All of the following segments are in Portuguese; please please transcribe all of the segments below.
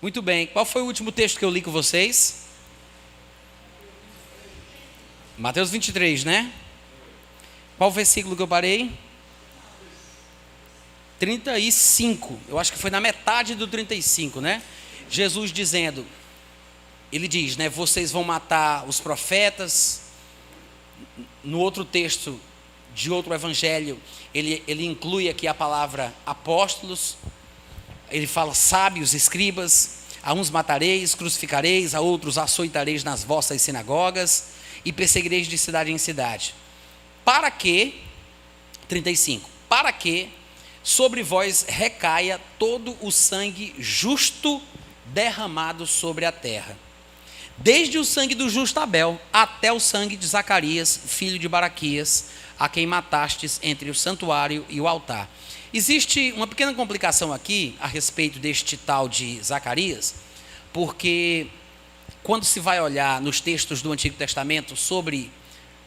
Muito bem, qual foi o último texto que eu li com vocês? Mateus 23, né? Qual versículo que eu parei? 35, eu acho que foi na metade do 35, né? Jesus dizendo, ele diz, né? Vocês vão matar os profetas. No outro texto de outro evangelho, ele inclui aqui a palavra apóstolos. Ele fala sábios, escribas. A uns matareis, crucificareis, a outros açoitareis nas vossas sinagogas e perseguireis de cidade em cidade. Para que, 35, para que sobre vós recaia todo o sangue justo derramado sobre a terra, desde o sangue do justo Abel até o sangue de Zacarias, filho de Baraquias, a quem matastes entre o santuário e o altar. Existe uma pequena complicação aqui a respeito deste tal de Zacarias, porque quando se vai olhar nos textos do Antigo Testamento sobre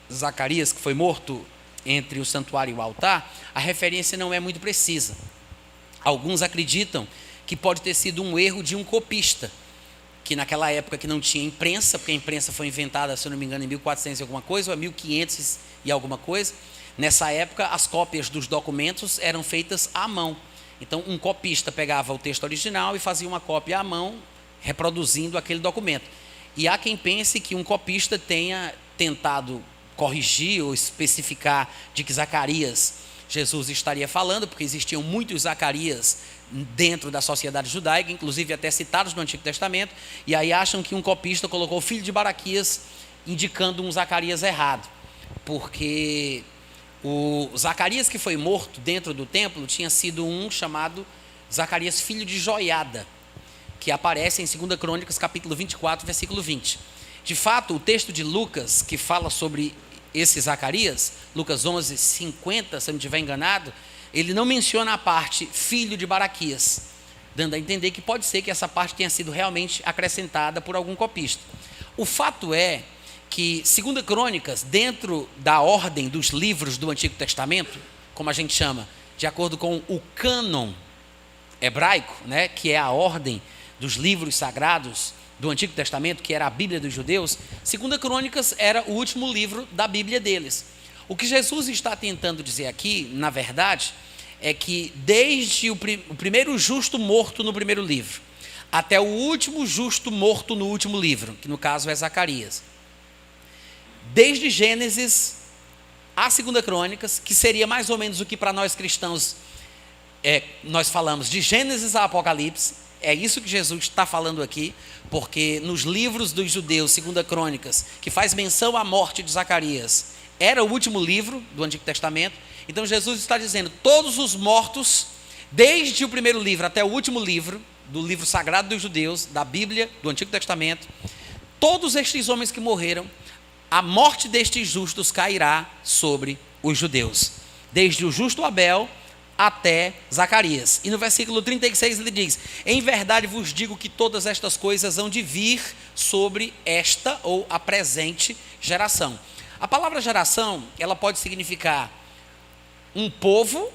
Zacarias, que foi morto entre o santuário e o altar, a referência não é muito precisa. Alguns acreditam que pode ter sido um erro de um copista, que naquela época que não tinha imprensa, porque a imprensa foi inventada, se eu não me engano, em 1400 e alguma coisa, ou 1500 e alguma coisa. Nessa época, as cópias dos documentos eram feitas à mão. Então, um copista pegava o texto original e fazia uma cópia à mão, reproduzindo aquele documento. E há quem pense que um copista tenha tentado corrigir ou especificar de que Zacarias Jesus estaria falando, porque existiam muitos Zacarias dentro da sociedade judaica, inclusive até citados no Antigo Testamento, e aí acham que um copista colocou o filho de Baraquias, indicando um Zacarias errado, porque o Zacarias que foi morto dentro do templo tinha sido um chamado Zacarias filho de Joiada, que aparece em 2 Crônicas capítulo 24, versículo 20. De fato, o texto de Lucas, que fala sobre esse Zacarias, Lucas 11, 50, se eu não estiver enganado, ele não menciona a parte filho de Baraquias, dando a entender que pode ser que essa parte tenha sido realmente acrescentada por algum copista. O fato é que 2 Crônicas, dentro da ordem dos livros do Antigo Testamento, como a gente chama, de acordo com o cânon hebraico, né, que é a ordem dos livros sagrados do Antigo Testamento, que era a Bíblia dos judeus, 2 Crônicas era o último livro da Bíblia deles. O que Jesus está tentando dizer aqui, na verdade, é que desde o primeiro justo morto no primeiro livro, até o último justo morto no último livro, que no caso é Zacarias, desde Gênesis a 2 Crônicas, que seria mais ou menos o que para nós cristãos nós falamos de Gênesis a Apocalipse, é isso que Jesus está falando aqui, porque nos livros dos judeus, 2 Crônicas, que faz menção à morte de Zacarias, era o último livro do Antigo Testamento. Então Jesus está dizendo, todos os mortos, desde o primeiro livro até o último livro, do livro sagrado dos judeus, da Bíblia, do Antigo Testamento, todos estes homens que morreram, a morte destes justos cairá sobre os judeus, desde o justo Abel até Zacarias. E no versículo 36 ele diz, em verdade vos digo que todas estas coisas hão de vir sobre esta ou a presente geração. A palavra geração, ela pode significar um povo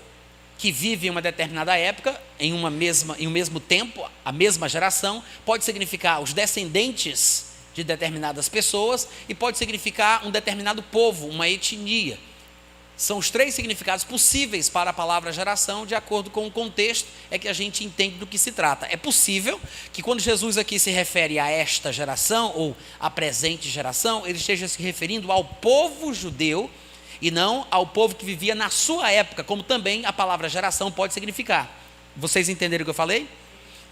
que vive em uma determinada época, em um mesmo tempo, a mesma geração, pode significar os descendentes de determinadas pessoas e pode significar um determinado povo, uma etnia. São os três significados possíveis para a palavra geração, de acordo com o contexto, é que a gente entende do que se trata. É possível que quando Jesus aqui se refere a esta geração, ou a presente geração, ele esteja se referindo ao povo judeu, e não ao povo que vivia na sua época, como também a palavra geração pode significar. Vocês entenderam o que eu falei?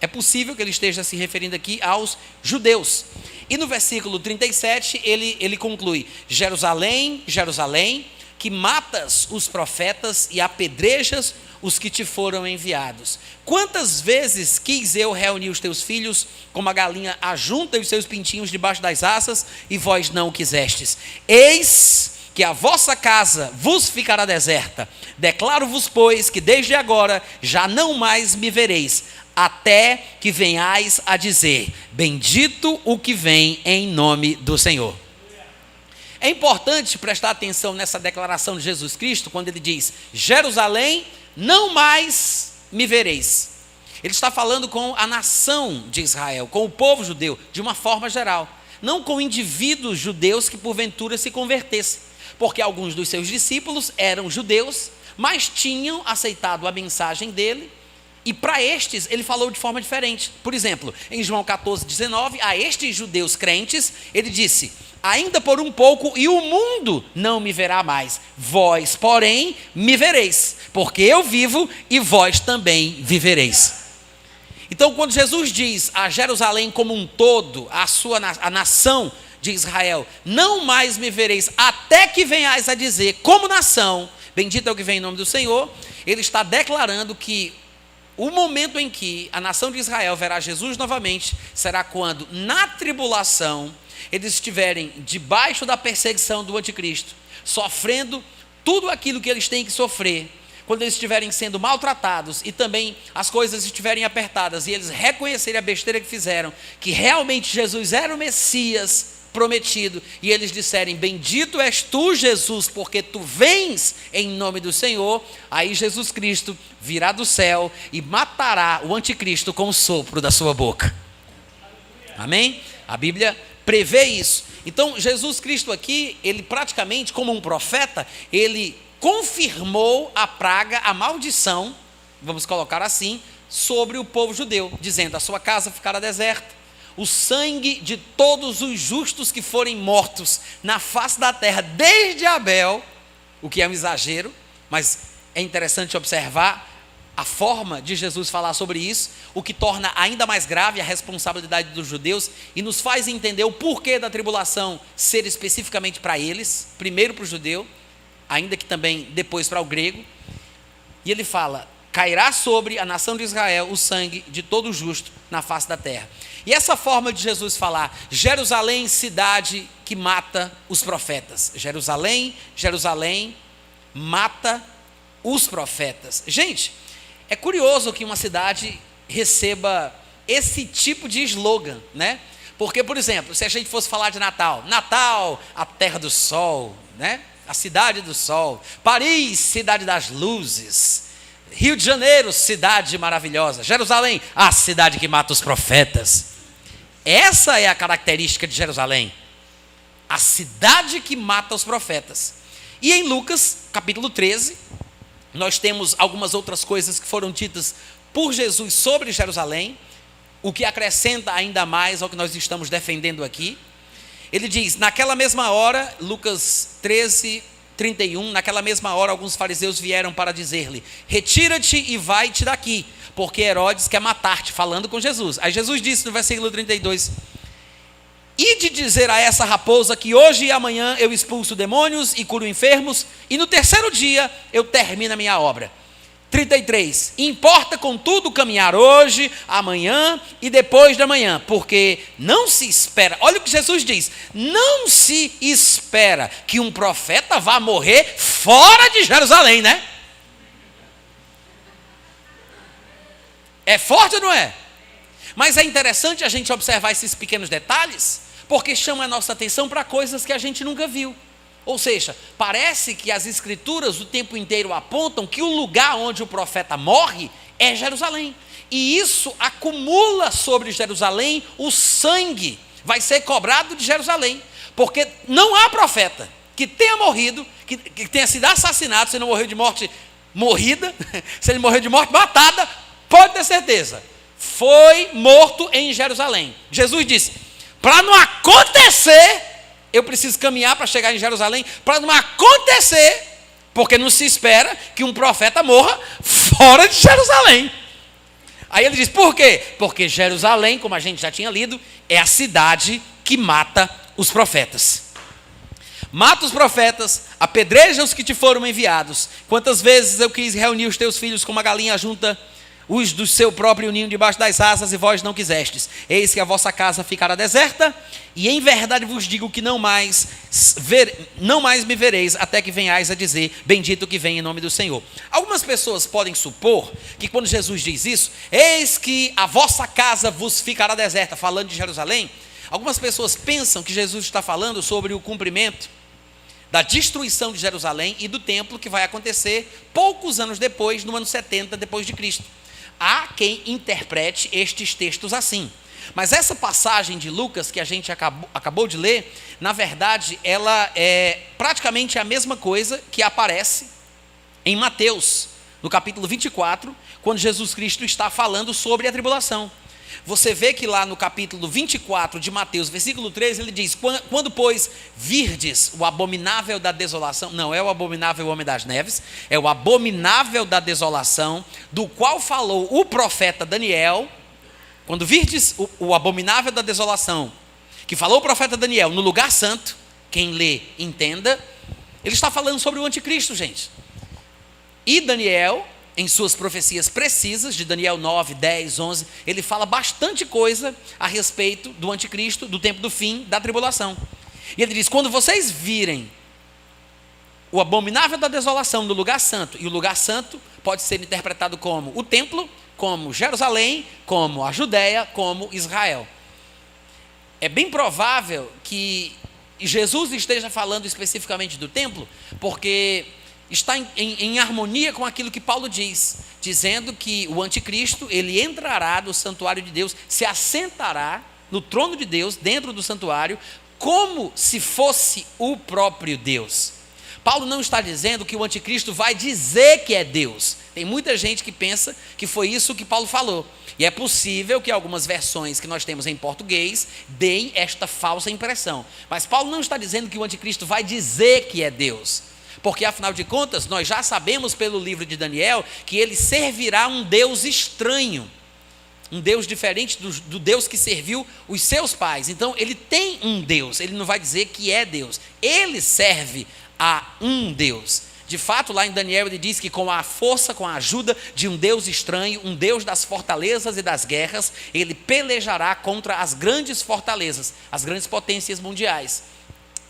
É possível que ele esteja se referindo aqui aos judeus. E no versículo 37, ele conclui, Jerusalém, Jerusalém, que matas os profetas e apedrejas os que te foram enviados. Quantas vezes quis eu reunir os teus filhos, como a galinha ajunta os seus pintinhos debaixo das asas, e vós não o quisestes. Eis que a vossa casa vos ficará deserta. Declaro-vos, pois, que desde agora já não mais me vereis, até que venhais a dizer, bendito o que vem em nome do Senhor. É importante prestar atenção nessa declaração de Jesus Cristo, quando ele diz, Jerusalém, não mais me vereis. Ele está falando com a nação de Israel, com o povo judeu, de uma forma geral. Não com indivíduos judeus que porventura se convertessem. Porque alguns dos seus discípulos eram judeus, mas tinham aceitado a mensagem dele. E para estes, ele falou de forma diferente. Por exemplo, em João 14,19, a estes judeus crentes, ele disse: ainda por um pouco e o mundo não me verá mais. Vós, porém, me vereis, porque eu vivo e vós também vivereis. Então, quando Jesus diz a Jerusalém como um todo, a nação de Israel, não mais me vereis, até que venhais a dizer, como nação, bendito é o que vem em nome do Senhor, ele está declarando que o momento em que a nação de Israel verá Jesus novamente, será quando, na tribulação, eles estiverem debaixo da perseguição do anticristo, sofrendo tudo aquilo que eles têm que sofrer, quando eles estiverem sendo maltratados e também as coisas estiverem apertadas e eles reconhecerem a besteira que fizeram, que realmente Jesus era o Messias prometido, e eles disserem: bendito és tu, Jesus, porque tu vens em nome do Senhor, aí Jesus Cristo virá do céu e matará o anticristo com o sopro da sua boca. Amém? A Bíblia prevê isso. Então Jesus Cristo aqui, ele praticamente como um profeta, ele confirmou a praga, a maldição, vamos colocar assim, sobre o povo judeu, dizendo: a sua casa ficará deserta, o sangue de todos os justos que forem mortos na face da terra, desde Abel, o que é um exagero, mas é interessante observar a forma de Jesus falar sobre isso, o que torna ainda mais grave a responsabilidade dos judeus e nos faz entender o porquê da tribulação ser especificamente para eles, primeiro para o judeu, ainda que também depois para o grego. E ele fala: cairá sobre a nação de Israel o sangue de todo justo na face da terra. E essa forma de Jesus falar: Jerusalém, cidade que mata os profetas. Jerusalém, Jerusalém, mata os profetas. Gente, é curioso que uma cidade receba esse tipo de slogan, né? Porque, por exemplo, se a gente fosse falar de Natal, Natal, a terra do sol, né? A cidade do sol. Paris, cidade das luzes. Rio de Janeiro, cidade maravilhosa. Jerusalém, a cidade que mata os profetas. Essa é a característica de Jerusalém, a cidade que mata os profetas. E em Lucas, capítulo 13, nós temos algumas outras coisas que foram ditas por Jesus sobre Jerusalém, o que acrescenta ainda mais ao que nós estamos defendendo aqui. Ele diz: naquela mesma hora, Lucas 13, 31, naquela mesma hora alguns fariseus vieram para dizer-lhe: retira-te e vai-te daqui, porque Herodes quer matar-te, falando com Jesus. Aí Jesus disse no versículo 32, ide dizer a essa raposa que hoje e amanhã eu expulso demônios e curo enfermos, e no terceiro dia eu termino a minha obra. 33, importa contudo caminhar hoje, amanhã e depois de amanhã, porque não se espera, olha o que Jesus diz, não se espera que um profeta vá morrer fora de Jerusalém, né? É forte ou não é? Mas é interessante a gente observar esses pequenos detalhes, porque chama a nossa atenção para coisas que a gente nunca viu. Ou seja, parece que as escrituras o tempo inteiro apontam que o lugar onde o profeta morre é Jerusalém. E isso acumula sobre Jerusalém o sangue, vai ser cobrado de Jerusalém. Porque não há profeta que tenha morrido, que tenha sido assassinado, se não morreu de morte morrida, se ele morreu de morte matada, pode ter certeza, foi morto em Jerusalém. Jesus disse: para não acontecer, eu preciso caminhar para chegar em Jerusalém, para não acontecer, porque não se espera que um profeta morra fora de Jerusalém. Aí ele diz: por quê? Porque Jerusalém, como a gente já tinha lido, é a cidade que mata os profetas. Mata os profetas, apedreja os que te foram enviados. Quantas vezes eu quis reunir os teus filhos como a galinha junta os do seu próprio ninho debaixo das asas, e vós não quisestes. Eis que a vossa casa ficará deserta, e em verdade vos digo que não mais me vereis, até que venhais a dizer: bendito que vem em nome do Senhor. Algumas pessoas podem supor que quando Jesus diz isso, eis que a vossa casa vos ficará deserta, falando de Jerusalém, algumas pessoas pensam que Jesus está falando sobre o cumprimento da destruição de Jerusalém e do templo, que vai acontecer poucos anos depois, no ano 70 depois de Cristo. Há quem interprete estes textos assim. Mas essa passagem de Lucas que a gente acabou de ler, na verdade, ela é praticamente a mesma coisa que aparece em Mateus, no capítulo 24, quando Jesus Cristo está falando sobre a tribulação. Você vê que lá no capítulo 24 de Mateus, versículo 13, ele diz: quando, pois, virdes o abominável da desolação, não é o abominável homem das neves, é o abominável da desolação, do qual falou o profeta Daniel. Quando virdes o abominável da desolação, que falou o profeta Daniel no lugar santo, quem lê, entenda, ele está falando sobre o anticristo, gente. E Daniel, em suas profecias precisas, de Daniel 9, 10, 11, ele fala bastante coisa a respeito do anticristo, do tempo do fim, da tribulação. E ele diz: quando vocês virem o abominável da desolação no lugar santo, e o lugar santo pode ser interpretado como o templo, como Jerusalém, como a Judéia, como Israel. É bem provável que Jesus esteja falando especificamente do templo, porque está em harmonia com aquilo que Paulo diz, dizendo que o anticristo, ele entrará no santuário de Deus, se assentará no trono de Deus, dentro do santuário, como se fosse o próprio Deus. Paulo não está dizendo que o anticristo vai dizer que é Deus. Tem muita gente que pensa que foi isso que Paulo falou. E é possível que algumas versões que nós temos em português deem esta falsa impressão. Mas Paulo não está dizendo que o anticristo vai dizer que é Deus. Porque, afinal de contas, nós já sabemos pelo livro de Daniel que ele servirá um Deus estranho. Um Deus diferente do Deus que serviu os seus pais. Então, ele tem um Deus. Ele não vai dizer que é Deus. Ele serve a um Deus. De fato, lá em Daniel ele diz que com a força, com a ajuda de um Deus estranho, um Deus das fortalezas e das guerras, ele pelejará contra as grandes fortalezas, as grandes potências mundiais.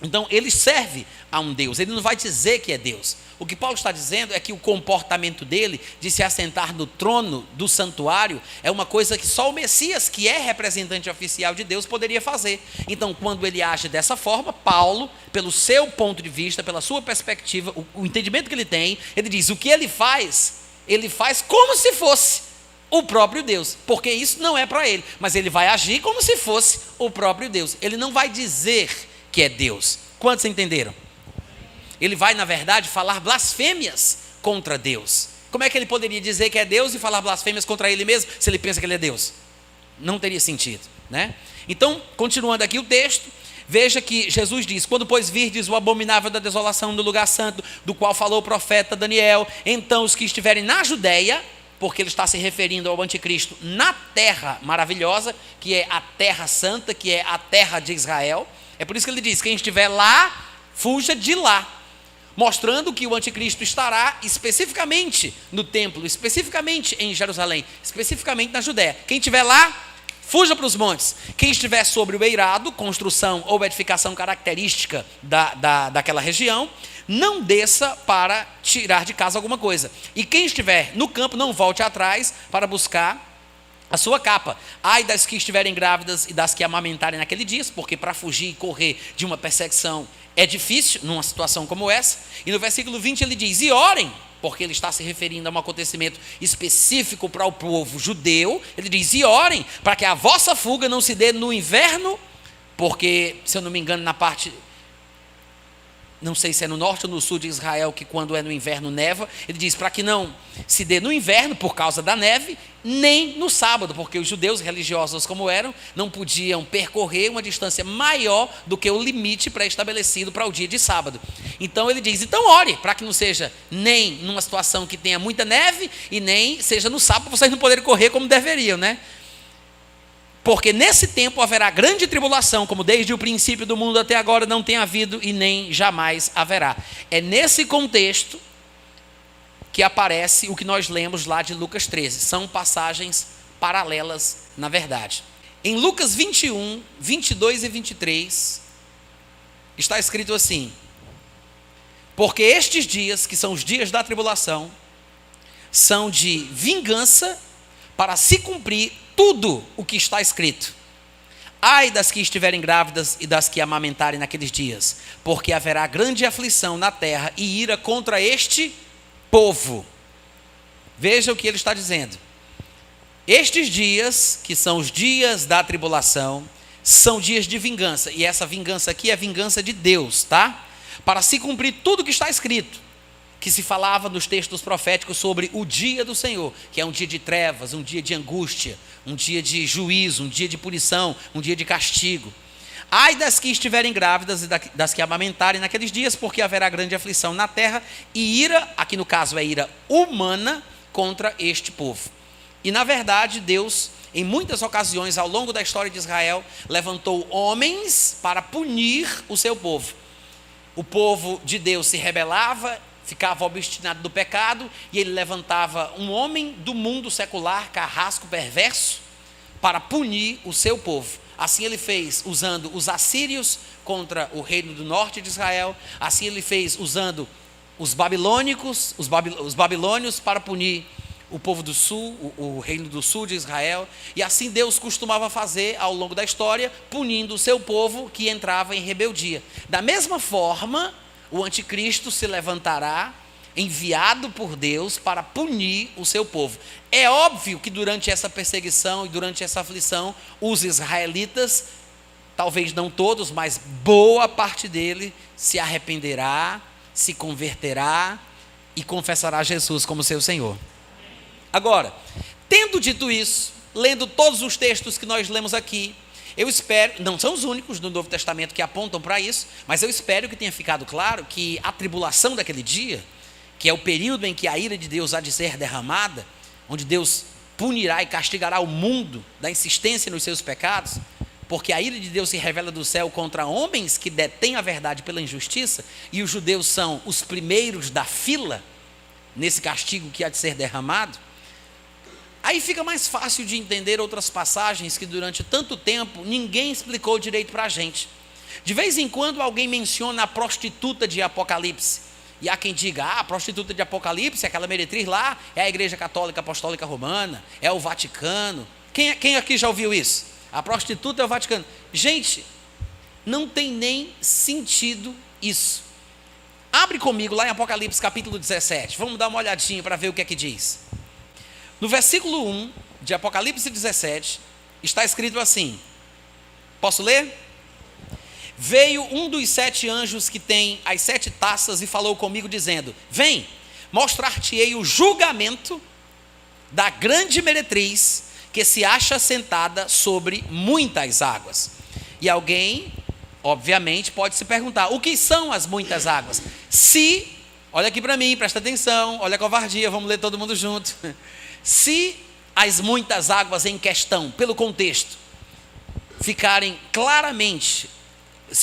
Então ele serve a um Deus, ele não vai dizer que é Deus. O que Paulo está dizendo é que o comportamento dele de se assentar no trono do santuário é uma coisa que só o Messias, que é representante oficial de Deus, poderia fazer. Então, quando ele age dessa forma, Paulo, pelo seu ponto de vista, pela sua perspectiva, o entendimento que ele tem, ele diz: o que ele faz como se fosse o próprio Deus, porque isso não é para ele, mas ele vai agir como se fosse o próprio Deus. Ele não vai dizer que é Deus. Quantos entenderam? Ele vai, na verdade, falar blasfêmias contra Deus. Como é que ele poderia dizer que é Deus e falar blasfêmias contra ele mesmo, se ele pensa que ele é Deus? Não teria sentido, né? Então, continuando aqui o texto, veja que Jesus diz: quando, pois, virdes o abominável da desolação no lugar santo, do qual falou o profeta Daniel, então os que estiverem na Judéia, porque ele está se referindo ao anticristo na terra maravilhosa, que é a terra santa, que é a terra de Israel. É por isso que ele diz: quem estiver lá, fuja de lá. Mostrando que o anticristo estará especificamente no templo, especificamente em Jerusalém, especificamente na Judéia. Quem estiver lá, fuja para os montes. Quem estiver sobre o eirado, construção ou edificação característica daquela região, não desça para tirar de casa alguma coisa. E quem estiver no campo, não volte atrás para buscar a sua capa. Ai das que estiverem grávidas e das que amamentarem naquele dia, porque para fugir e correr de uma perseguição é difícil numa situação como essa. E no versículo 20 ele diz: e orem, porque ele está se referindo a um acontecimento específico para o povo judeu. Ele diz: e orem, para que a vossa fuga não se dê no inverno, porque, se eu não me engano, na parte, não sei se é no norte ou no sul de Israel, que quando é no inverno neva. Ele diz para que não se dê no inverno por causa da neve, nem no sábado, porque os judeus religiosos como eram, não podiam percorrer uma distância maior do que o limite pré-estabelecido para o dia de sábado. Então ele diz: então ore, para que não seja nem numa situação que tenha muita neve, e nem seja no sábado, para vocês não poderem correr como deveriam, né? Porque nesse tempo haverá grande tribulação, como desde o princípio do mundo até agora não tem havido e nem jamais haverá. É nesse contexto que aparece o que nós lemos lá de Lucas 13. São passagens paralelas, na verdade. Em Lucas 21, 22 e 23, está escrito assim: porque estes dias, que são os dias da tribulação, são de vingança, para se cumprir tudo o que está escrito. Ai das que estiverem grávidas e das que amamentarem naqueles dias, porque haverá grande aflição na terra e ira contra este povo. Veja o que ele está dizendo. Estes dias, que são os dias da tribulação, são dias de vingança. E essa vingança aqui é a vingança de Deus, tá? Para se cumprir tudo que está escrito, que se falava nos textos proféticos sobre o dia do Senhor, que é um dia de trevas, um dia de angústia, um dia de juízo, um dia de punição, um dia de castigo. Ai das que estiverem grávidas e das que amamentarem naqueles dias, porque haverá grande aflição na terra e ira, aqui no caso é ira humana, contra este povo. E na verdade Deus, em muitas ocasiões ao longo da história de Israel, levantou homens para punir o seu povo. O povo de Deus se rebelava, ficava obstinado do pecado, e ele levantava um homem do mundo secular, carrasco, perverso, para punir o seu povo. Assim ele fez usando os assírios contra o reino do norte de Israel, assim ele fez usando os babilônicos, os babilônios para punir o povo do sul, o reino do sul de Israel, e assim Deus costumava fazer ao longo da história, punindo o seu povo que entrava em rebeldia. Da mesma forma, o anticristo se levantará, enviado por Deus para punir o seu povo. É óbvio que durante essa perseguição e durante essa aflição, os israelitas, talvez não todos, mas boa parte dele, se arrependerá, se converterá e confessará Jesus como seu Senhor. Agora, tendo dito isso, lendo todos os textos que nós lemos aqui, eu espero, não são os únicos do Novo Testamento que apontam para isso, mas eu espero que tenha ficado claro que a tribulação daquele dia, que é o período em que a ira de Deus há de ser derramada, onde Deus punirá e castigará o mundo da insistência nos seus pecados, porque a ira de Deus se revela do céu contra homens que detêm a verdade pela injustiça, e os judeus são os primeiros da fila nesse castigo que há de ser derramado. Aí fica mais fácil de entender outras passagens que durante tanto tempo ninguém explicou direito para a gente. De vez em quando alguém menciona a prostituta de Apocalipse. E há quem diga, a prostituta de Apocalipse, aquela meretriz lá, é a Igreja Católica Apostólica Romana, é o Vaticano. Quem aqui já ouviu isso? A prostituta é o Vaticano. Gente, não tem nem sentido isso. Abre comigo lá em Apocalipse capítulo 17. Vamos dar uma olhadinha para ver o que é que diz. No versículo 1 de Apocalipse 17, está escrito assim, posso ler? Veio um dos 7 anjos que tem as 7 taças e falou comigo dizendo, vem, mostrar-te-ei o julgamento da grande meretriz que se acha sentada sobre muitas águas. E alguém, obviamente, pode se perguntar, o que são as muitas águas? Olha aqui para mim, presta atenção, olha a covardia, vamos ler todo mundo junto. Se as muitas águas em questão, pelo contexto, se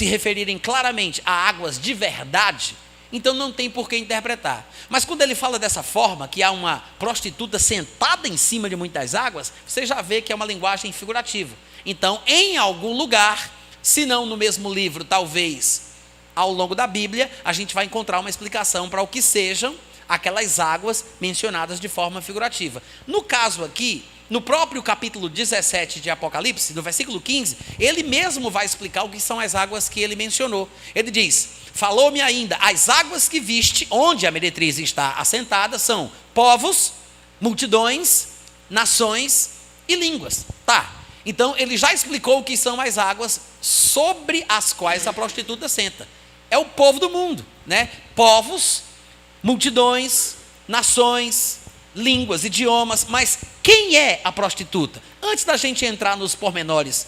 referirem claramente a águas de verdade, então não tem por que interpretar. Mas quando ele fala dessa forma, que há uma prostituta sentada em cima de muitas águas, você já vê que é uma linguagem figurativa. Então, em algum lugar, se não no mesmo livro, talvez ao longo da Bíblia, a gente vai encontrar uma explicação para o que sejam aquelas águas mencionadas de forma figurativa. No caso aqui, no próprio capítulo 17 de Apocalipse, no versículo 15, ele mesmo vai explicar o que são as águas que ele mencionou. Ele diz, falou-me ainda, as águas que viste, onde a meretriz está assentada, são povos, multidões, nações e línguas. Tá, então ele já explicou o que são as águas sobre as quais a prostituta senta. É o povo do mundo, né? Povos, multidões, nações, línguas, idiomas, mas quem é a prostituta? Antes da gente entrar nos pormenores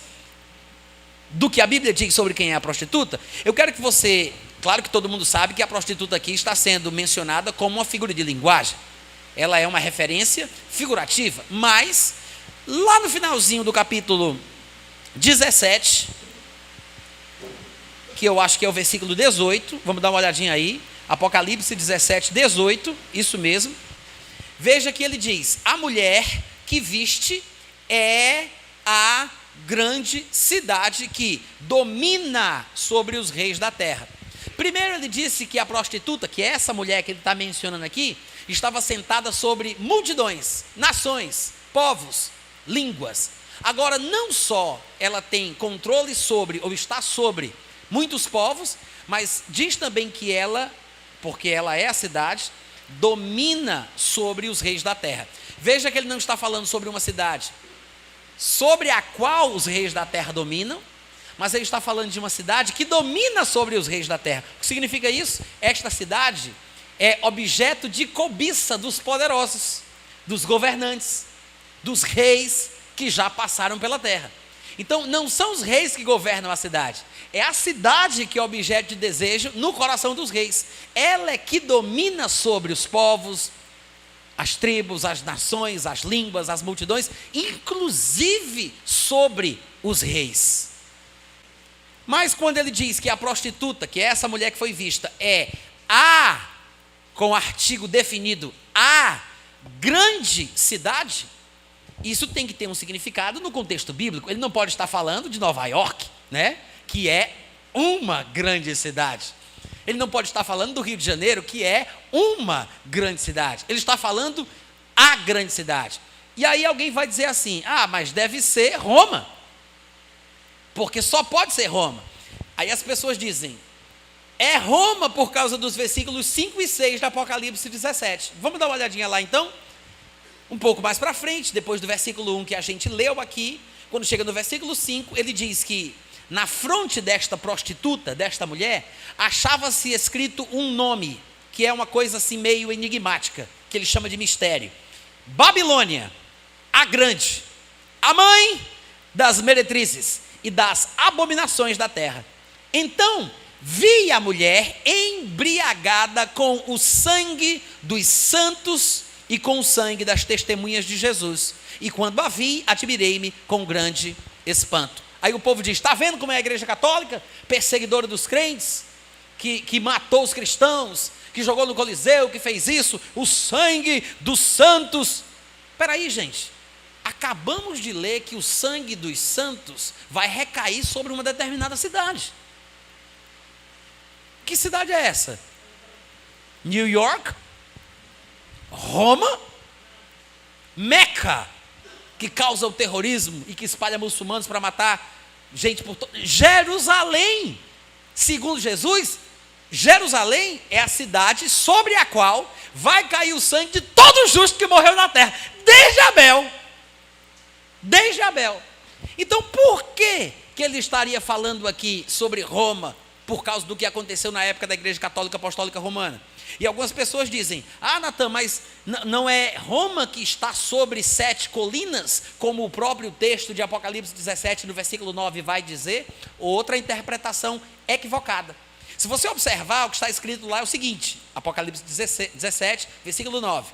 do que a Bíblia diz sobre quem é a prostituta, eu quero que você, claro que todo mundo sabe que a prostituta aqui está sendo mencionada como uma figura de linguagem, ela é uma referência figurativa, mas lá no finalzinho do capítulo 17, que eu acho que é o versículo 18, vamos dar uma olhadinha aí, Apocalipse 17, 18, isso mesmo. Veja que ele diz, a mulher que viste é a grande cidade que domina sobre os reis da terra. Primeiro ele disse que a prostituta, que é essa mulher que ele está mencionando aqui, estava sentada sobre multidões, nações, povos, línguas. Agora, não só ela tem controle sobre, ou está sobre muitos povos, mas diz também que ela, porque ela é a cidade, domina sobre os reis da terra. Veja que ele não está falando sobre uma cidade sobre a qual os reis da terra dominam, mas ele está falando de uma cidade que domina sobre os reis da terra. O que significa isso? Esta cidade é objeto de cobiça dos poderosos, dos governantes, dos reis que já passaram pela terra. Então não são os reis que governam a cidade, é a cidade que é objeto de desejo no coração dos reis. Ela é que domina sobre os povos, as tribos, as nações, as línguas, as multidões, inclusive sobre os reis. Mas quando ele diz que a prostituta, que é essa mulher que foi vista, é a, com artigo definido, a grande cidade, isso tem que ter um significado no contexto bíblico. Ele não pode estar falando de Nova York, né, que é uma grande cidade. Ele não pode estar falando do Rio de Janeiro, que é uma grande cidade. Ele está falando a grande cidade. E aí alguém vai dizer assim: ah, mas deve ser Roma, porque só pode ser Roma. Aí as pessoas dizem: é Roma por causa dos versículos 5 e 6 de Apocalipse 17. Vamos dar uma olhadinha lá então? Um pouco mais para frente, depois do versículo 1 que a gente leu aqui, quando chega no versículo 5, ele diz que na fronte desta prostituta, desta mulher, achava-se escrito um nome, que é uma coisa assim meio enigmática, que ele chama de mistério: Babilônia, a grande, a mãe das meretrizes e das abominações da terra. Então vi a mulher embriagada com o sangue dos santos e com o sangue das testemunhas de Jesus, e quando a vi, admirei-me com grande espanto. Aí o povo diz: está vendo como é a igreja católica, perseguidora dos crentes, que matou os cristãos, que jogou no Coliseu, que fez isso, o sangue dos santos. Espera aí, gente, acabamos de ler que o sangue dos santos vai recair sobre uma determinada cidade. Que cidade é essa? New York? Roma? Meca, que causa o terrorismo e que espalha muçulmanos para matar gente por todo. Jerusalém, segundo Jesus, Jerusalém é a cidade sobre a qual vai cair o sangue de todo justo que morreu na terra, desde Abel. Desde Abel. Então por que ele estaria falando aqui sobre Roma? Por causa do que aconteceu na época da Igreja Católica Apostólica Romana. E algumas pessoas dizem: ah, Natan, mas não é Roma que está sobre 7 colinas, como o próprio texto de Apocalipse 17, no versículo 9, vai dizer? Outra interpretação equivocada. Se você observar, o que está escrito lá é o seguinte: Apocalipse 17, versículo 9.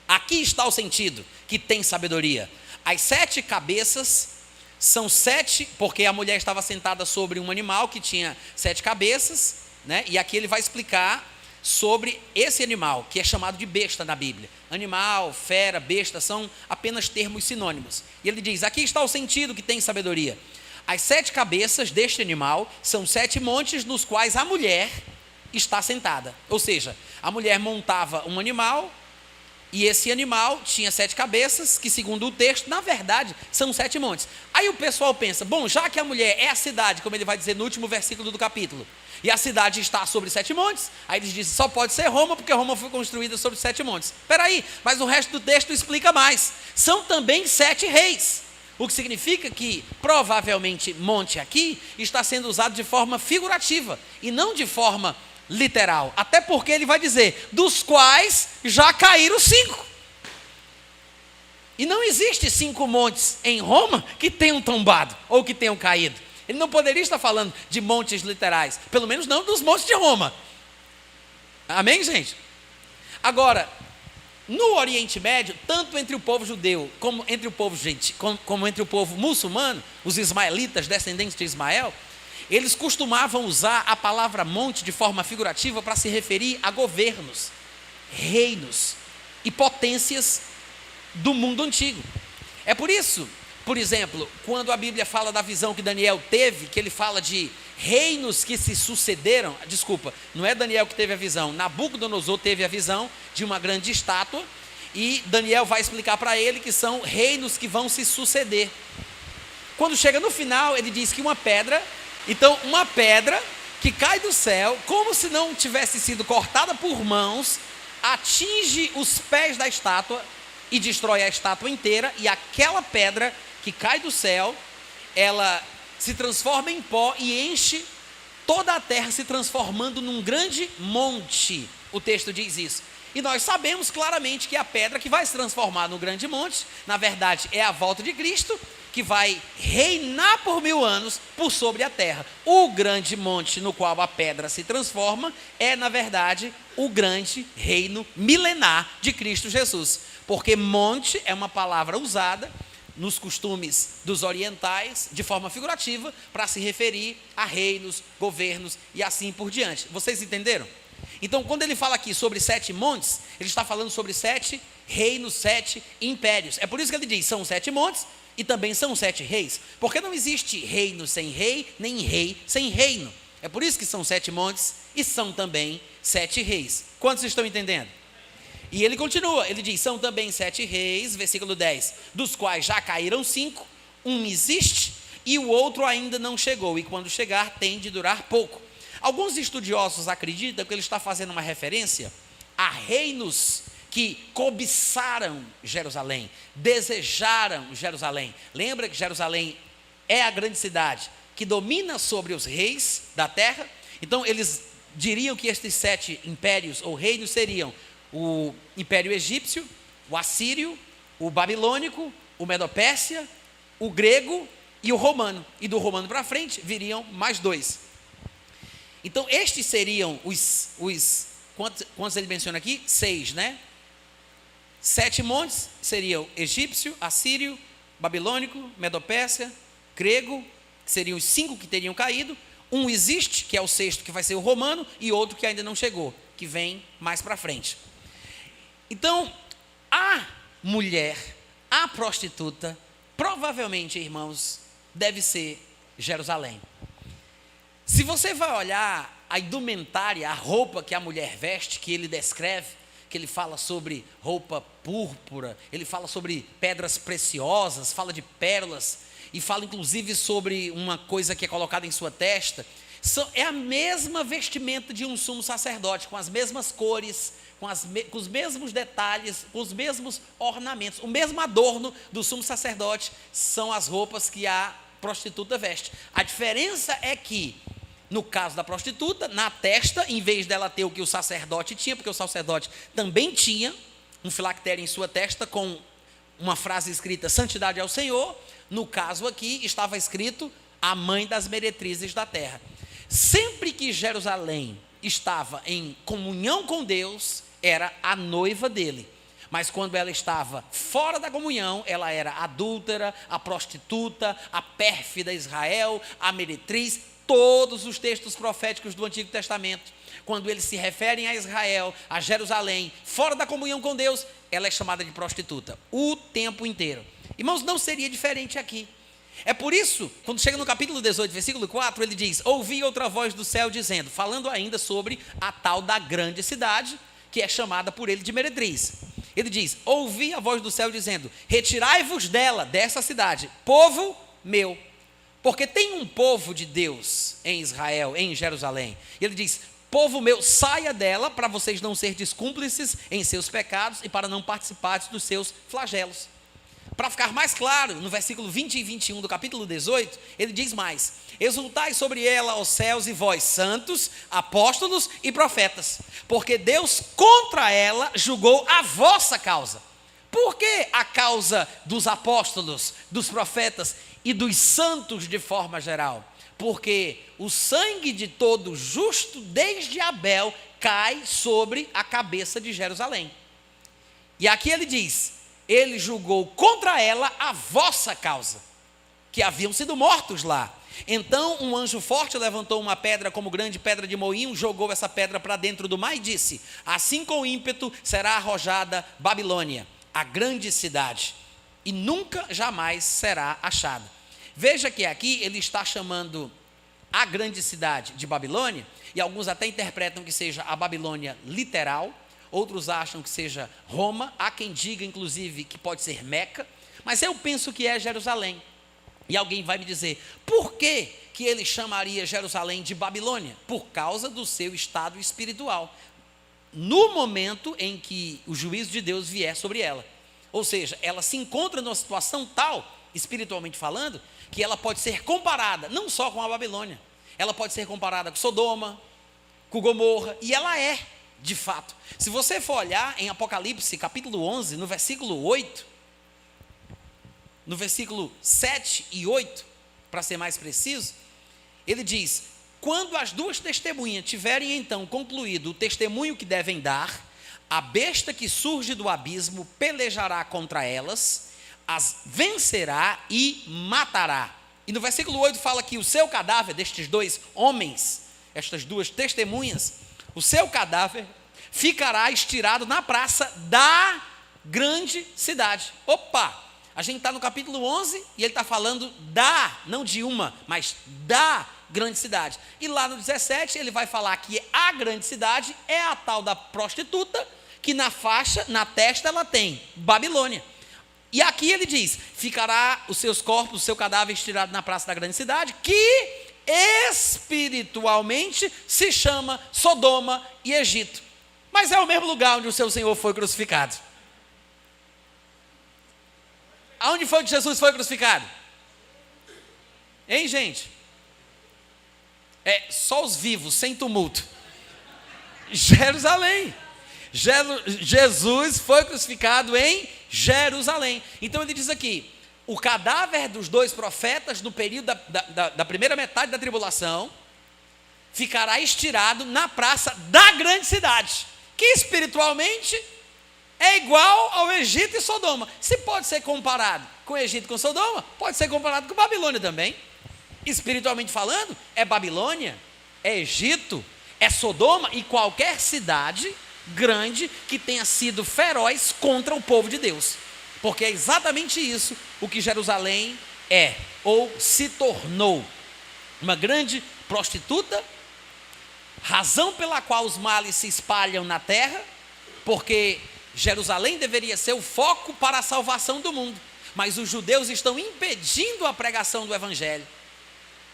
Aqui está o sentido que tem sabedoria. As 7 cabeças são 7, porque a mulher estava sentada sobre um animal que tinha 7 cabeças, né? E aqui ele vai explicar sobre esse animal, que é chamado de besta na Bíblia. Animal, fera, besta, são apenas termos sinônimos. E ele diz: aqui está o sentido que tem sabedoria. As 7 cabeças deste animal são 7 montes nos quais a mulher está sentada. Ou seja, a mulher montava um animal, e esse animal tinha 7 cabeças, que segundo o texto, na verdade, são 7 montes. Aí o pessoal pensa: bom, já que a mulher é a cidade, como ele vai dizer no último versículo do capítulo, e a cidade está sobre 7 montes, aí eles dizem: só pode ser Roma, porque Roma foi construída sobre 7 montes. Espera aí, mas o resto do texto explica mais. São também 7 reis, o que significa que, provavelmente, monte aqui está sendo usado de forma figurativa, e não de forma literal, até porque ele vai dizer: dos quais já caíram 5. E não existe 5 montes em Roma que tenham tombado ou que tenham caído. Ele não poderia estar falando de montes literais, pelo menos não dos montes de Roma. Amém, gente? Agora, no Oriente Médio, tanto entre o povo judeu como entre o povo como entre o povo muçulmano, os ismaelitas, descendentes de Ismael, eles costumavam usar a palavra monte de forma figurativa para se referir a governos, reinos e potências do mundo antigo. É por isso, por exemplo, quando a Bíblia fala da visão que Daniel teve, que ele fala de reinos que se sucederam, desculpa, não é Daniel que teve a visão, Nabucodonosor teve a visão de uma grande estátua, e Daniel vai explicar para ele que são reinos que vão se suceder. Quando chega no final, ele diz que uma pedra que cai do céu, como se não tivesse sido cortada por mãos, atinge os pés da estátua e destrói a estátua inteira, e aquela pedra que cai do céu, ela se transforma em pó e enche toda a terra, se transformando num grande monte. O texto diz isso. E nós sabemos claramente que a pedra que vai se transformar no grande monte, na verdade é a volta de Cristo, que vai reinar por 1000 anos por sobre a terra. O grande monte no qual a pedra se transforma é, na verdade, o grande reino milenar de Cristo Jesus. Porque monte é uma palavra usada nos costumes dos orientais, de forma figurativa, para se referir a reinos, governos e assim por diante. Vocês entenderam? Então, quando ele fala aqui sobre 7 montes, ele está falando sobre 7 reinos, 7 impérios. É por isso que ele diz, são 7 montes e também são 7 reis. Porque não existe reino sem rei, nem rei sem reino. É por isso que são 7 montes e são também 7 reis. Quantos estão entendendo? E ele continua, ele diz, são também 7 reis, versículo 10, dos quais já caíram 5, um existe e o outro ainda não chegou, e quando chegar tem de durar pouco. Alguns estudiosos acreditam que ele está fazendo uma referência a reinos que cobiçaram Jerusalém, desejaram Jerusalém. Lembra que Jerusalém é a grande cidade que domina sobre os reis da terra? Então eles diriam que estes 7 impérios ou reinos seriam o Império Egípcio, o Assírio, o Babilônico, o Medo-Pérsia, o Grego e o Romano. E do Romano para frente viriam mais 2. Então estes seriam quantos ele menciona aqui? 6, né? 7 montes seriam egípcio, assírio, babilônico, Medo-Pérsia, grego, que seriam os 5 que teriam caído. Um existe, que é o 6º, que vai ser o romano, e outro que ainda não chegou, que vem mais para frente. Então, a mulher, a prostituta, provavelmente, irmãos, deve ser Jerusalém. Se você vai olhar a indumentária, a roupa que a mulher veste, que ele descreve, que ele fala sobre roupa púrpura, ele fala sobre pedras preciosas, fala de pérolas, e fala inclusive sobre uma coisa que é colocada em sua testa, é a mesma vestimenta de um sumo sacerdote, com as mesmas cores, com os mesmos detalhes, com os mesmos ornamentos, o mesmo adorno do sumo sacerdote são as roupas que a prostituta veste. A diferença é que, no caso da prostituta, na testa, em vez dela ter o que o sacerdote tinha, porque o sacerdote também tinha um filactério em sua testa com uma frase escrita, santidade ao Senhor, no caso aqui estava escrito, a mãe das meretrizes da terra. Sempre que Jerusalém estava em comunhão com Deus, era a noiva dele. Mas quando ela estava fora da comunhão, ela era a adúltera, a prostituta, a pérfida Israel, a meretriz. Todos os textos proféticos do Antigo Testamento, quando eles se referem a Israel, a Jerusalém, fora da comunhão com Deus, ela é chamada de prostituta, o tempo inteiro. Irmãos, não seria diferente aqui. É por isso, quando chega no capítulo 18, versículo 4, ele diz, ouvi outra voz do céu dizendo, falando ainda sobre a tal da grande cidade, que é chamada por ele de meretriz. Ele diz, ouvi a voz do céu dizendo, retirai-vos dela, dessa cidade, povo meu, porque tem um povo de Deus em Israel, em Jerusalém. Ele diz, povo meu, saia dela, para vocês não serem cúmplices em seus pecados e para não participarem dos seus flagelos. Para ficar mais claro, no versículo 20 e 21 do capítulo 18, ele diz mais, exultai sobre ela, os céus, e vós, santos, apóstolos e profetas, porque Deus contra ela julgou a vossa causa. Por que a causa dos apóstolos, dos profetas e dos santos de forma geral? Porque o sangue de todo justo, desde Abel, cai sobre a cabeça de Jerusalém. E aqui ele diz, ele julgou contra ela a vossa causa, que haviam sido mortos lá. Então um anjo forte levantou uma pedra como grande pedra de moinho, jogou essa pedra para dentro do mar e disse, assim com ímpeto será arrojada Babilônia, a grande cidade, e nunca jamais será achada. Veja que aqui ele está chamando a grande cidade de Babilônia, e alguns até interpretam que seja a Babilônia literal, outros acham que seja Roma, há quem diga inclusive que pode ser Meca, mas eu penso que é Jerusalém. E alguém vai me dizer, por que ele chamaria Jerusalém de Babilônia? Por causa do seu estado espiritual, no momento em que o juízo de Deus vier sobre ela. Ou seja, ela se encontra numa situação tal, espiritualmente falando, que ela pode ser comparada, não só com a Babilônia, ela pode ser comparada com Sodoma, com Gomorra, e ela é, de fato. Se você for olhar em Apocalipse, capítulo 11, no versículo 8, no versículo 7 e 8, para ser mais preciso, ele diz: quando as duas testemunhas tiverem então concluído o testemunho que devem dar, a besta que surge do abismo pelejará contra elas, as vencerá e matará. E no versículo 8 fala que o seu cadáver, destes dois homens, estas duas testemunhas, o seu cadáver ficará estirado na praça da grande cidade. Opa! A gente está no capítulo 11 e ele está falando da, não de uma, mas da grande cidade. E lá no 17 ele vai falar que a grande cidade é a tal da prostituta, que na faixa, na testa, ela tem Babilônia. E aqui ele diz: ficará os seus corpos, o seu cadáver estirado na praça da grande cidade, que espiritualmente se chama Sodoma e Egito. Mas é o mesmo lugar onde o seu Senhor foi crucificado. Aonde foi que Jesus foi crucificado? Hein, gente? Só os vivos, sem tumulto. Jerusalém. Jesus foi crucificado em Jerusalém. Então ele diz aqui: o cadáver dos dois profetas, no período da primeira metade da tribulação, ficará estirado na praça da grande cidade, que espiritualmente é igual ao Egito e Sodoma. Se pode ser comparado com o Egito e com Sodoma, pode ser comparado com Babilônia também. Espiritualmente falando, é Babilônia, é Egito, é Sodoma e qualquer cidade grande que tenha sido feroz contra o povo de Deus. Porque é exatamente isso o que Jerusalém é, ou se tornou: uma grande prostituta, razão pela qual os males se espalham na terra, porque Jerusalém deveria ser o foco para a salvação do mundo, mas os judeus estão impedindo a pregação do evangelho.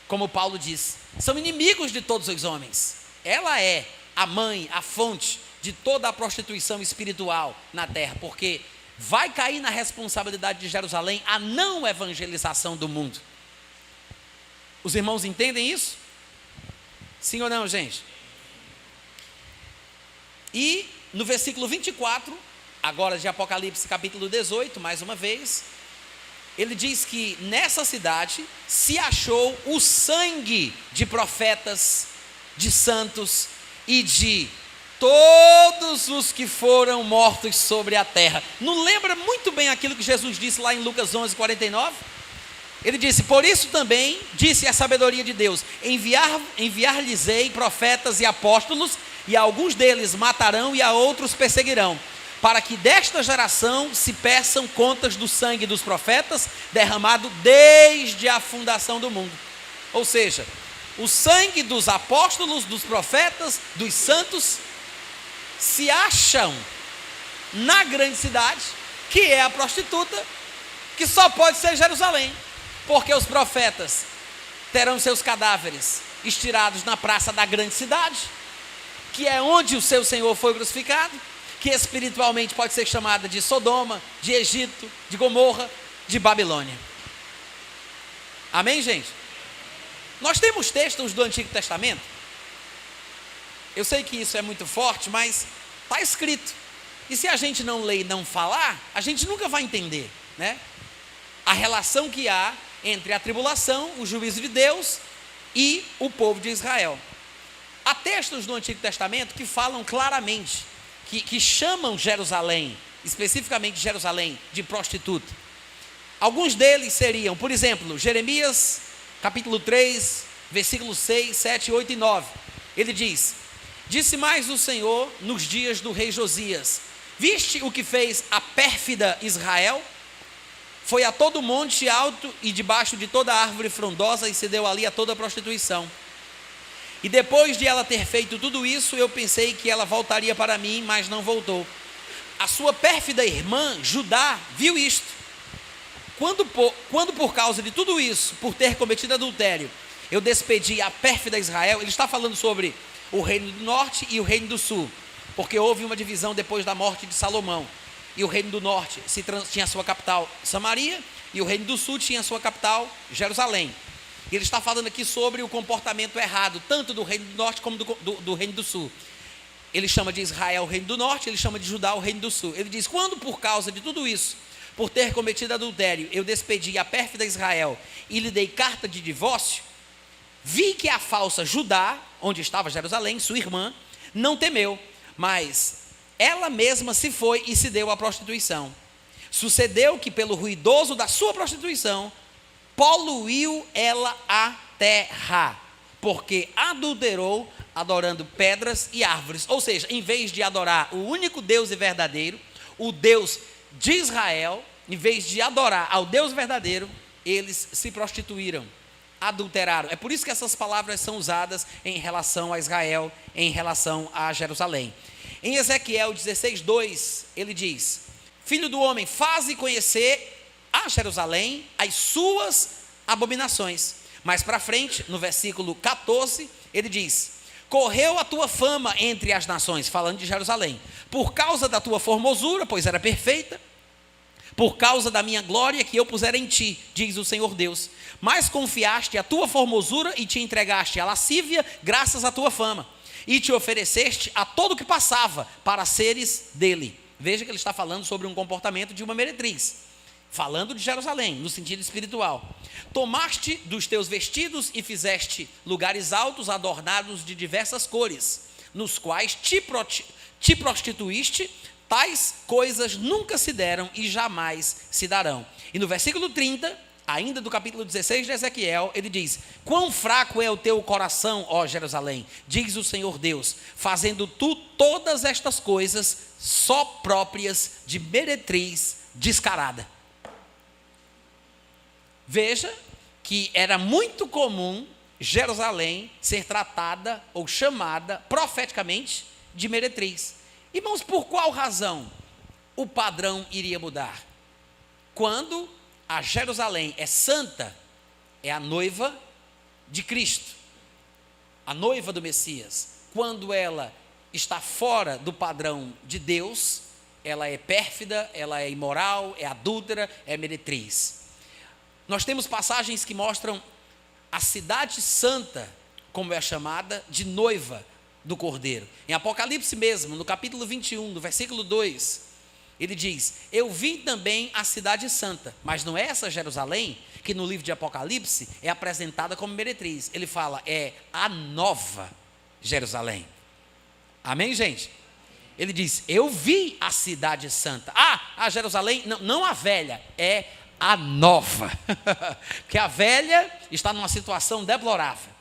Como Paulo diz, são inimigos de todos os homens. Ela é a mãe, a fonte de toda a prostituição espiritual na terra, porque vai cair na responsabilidade de Jerusalém a não evangelização do mundo. Os irmãos entendem isso? Sim ou não, gente? E no versículo 24, agora de Apocalipse capítulo 18, mais uma vez, ele diz que nessa cidade se achou o sangue de profetas, de santos e de todos os que foram mortos sobre a terra. Não lembra muito bem aquilo que Jesus disse lá em Lucas 11, 49? Ele disse: por isso também, disse a sabedoria de Deus, enviar-lhes-ei profetas e apóstolos, e alguns deles matarão e a outros perseguirão, para que desta geração se peçam contas do sangue dos profetas, derramado desde a fundação do mundo. Ou seja, o sangue dos apóstolos, dos profetas, dos santos, se acham na grande cidade, que é a prostituta, que só pode ser Jerusalém, porque os profetas terão seus cadáveres estirados na praça da grande cidade, que é onde o seu Senhor foi crucificado, que espiritualmente pode ser chamada de Sodoma, de Egito, de Gomorra, de Babilônia. Amém, gente? Nós temos textos do Antigo Testamento. Eu sei que isso é muito forte, mas está escrito. E se a gente não ler e não falar, a gente nunca vai entender, né? A relação que há entre a tribulação, o juízo de Deus e o povo de Israel. Há textos do Antigo Testamento que falam claramente, que chamam Jerusalém, especificamente Jerusalém, de prostituta. Alguns deles seriam, por exemplo, Jeremias, capítulo 3, versículos 6, 7, 8 e 9. Ele diz: disse mais o Senhor nos dias do rei Josias: viste o que fez a pérfida Israel? Foi a todo monte alto e debaixo de toda árvore frondosa e se deu ali a toda a prostituição. E depois de ela ter feito tudo isso, eu pensei que ela voltaria para mim, mas não voltou. A sua pérfida irmã, Judá, viu isto. Quando por causa de tudo isso, por ter cometido adultério, eu despedi a pérfida Israel, ele está falando sobre o reino do norte e o reino do sul, porque houve uma divisão depois da morte de Salomão. e o reino do norte tinha a sua capital Samaria, e o reino do sul tinha a sua capital Jerusalém. E ele está falando aqui sobre o comportamento errado, tanto do reino do norte como do reino do sul. Ele chama de Israel o reino do norte, ele chama de Judá o reino do sul. Ele diz: quando por causa de tudo isso, por ter cometido adultério, eu despedi a pérfida Israel e lhe dei carta de divórcio, vi que a falsa Judá, onde estava Jerusalém, sua irmã, não temeu, mas ela mesma se foi e se deu à prostituição. Sucedeu que pelo ruidoso da sua prostituição, poluiu ela a terra, porque adulterou adorando pedras e árvores. Ou seja, em vez de adorar o único Deus e verdadeiro, o Deus de Israel, em vez de adorar ao Deus verdadeiro, eles se prostituíram, adulteraram. É por isso que essas palavras são usadas em relação a Israel, em relação a Jerusalém. Em Ezequiel 16:2, ele diz: filho do homem, faze conhecer a Jerusalém as suas abominações. Mais para frente, no versículo 14, ele diz: correu a tua fama entre as nações, falando de Jerusalém, por causa da tua formosura, pois era perfeita, por causa da minha glória que eu pusera em ti, diz o Senhor Deus. Mas confiaste a tua formosura e te entregaste à lascívia, graças à tua fama, e te ofereceste a todo o que passava, para seres dele. Veja que ele está falando sobre um comportamento de uma meretriz, falando de Jerusalém, no sentido espiritual. Tomaste dos teus vestidos e fizeste lugares altos adornados de diversas cores, nos quais te prostituíste. Tais coisas nunca se deram e jamais se darão. E no versículo 30, ainda do capítulo 16 de Ezequiel, ele diz: quão fraco é o teu coração, ó Jerusalém, diz o Senhor Deus, fazendo tu todas estas coisas só próprias de meretriz descarada. Veja que era muito comum Jerusalém ser tratada ou chamada profeticamente de meretriz. Irmãos, por qual razão o padrão iria mudar? Quando a Jerusalém é santa, é a noiva de Cristo, a noiva do Messias. Quando ela está fora do padrão de Deus, ela é pérfida, ela é imoral, é adúltera, é meretriz. Nós temos passagens que mostram a cidade santa, como é chamada, de noiva do Cordeiro. Em Apocalipse mesmo, no capítulo 21, no versículo 2, ele diz: eu vi também a cidade santa, mas não é essa Jerusalém que no livro de Apocalipse é apresentada como meretriz. Ele fala, é a nova Jerusalém. Amém, gente? Ele diz: eu vi a cidade santa. A Jerusalém, não a velha, é a nova. Porque a velha está numa situação deplorável.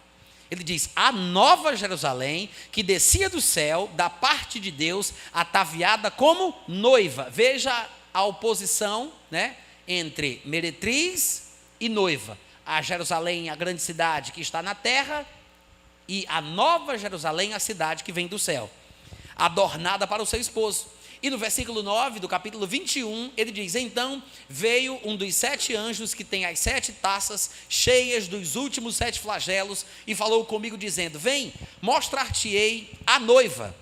Ele diz: a nova Jerusalém, que descia do céu, da parte de Deus, ataviada como noiva. Veja a oposição, né, entre meretriz e noiva. A Jerusalém, a grande cidade que está na terra, e a nova Jerusalém, a cidade que vem do céu, adornada para o seu esposo. E no versículo 9 do capítulo 21, ele diz: então veio um dos 7 anjos que tem as 7 taças cheias dos últimos 7 flagelos, e falou comigo dizendo: vem, mostrar-te-ei a noiva,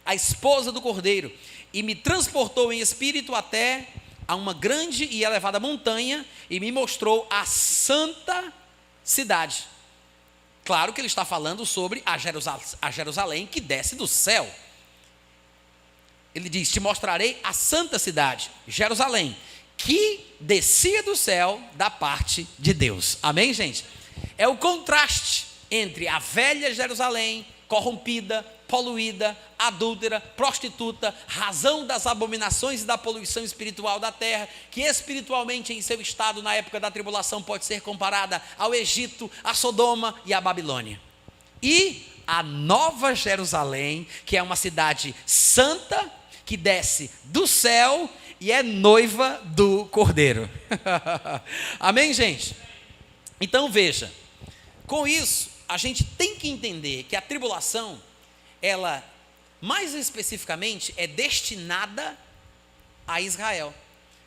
a esposa do Cordeiro. E me transportou em espírito até a uma grande e elevada montanha, e me mostrou a santa cidade. Claro que ele está falando sobre a Jerusalém que desce do céu. Ele diz: te mostrarei a santa cidade, Jerusalém, que descia do céu da parte de Deus. Amém, gente? É o contraste entre a velha Jerusalém, corrompida, poluída, adúltera, prostituta, razão das abominações e da poluição espiritual da terra, que espiritualmente em seu estado na época da tribulação pode ser comparada ao Egito, a Sodoma e a Babilônia. E a nova Jerusalém, que é uma cidade santa, que desce do céu e é noiva do Cordeiro. Amém, gente? Então veja, com isso a gente tem que entender que a tribulação, ela mais especificamente é destinada a Israel.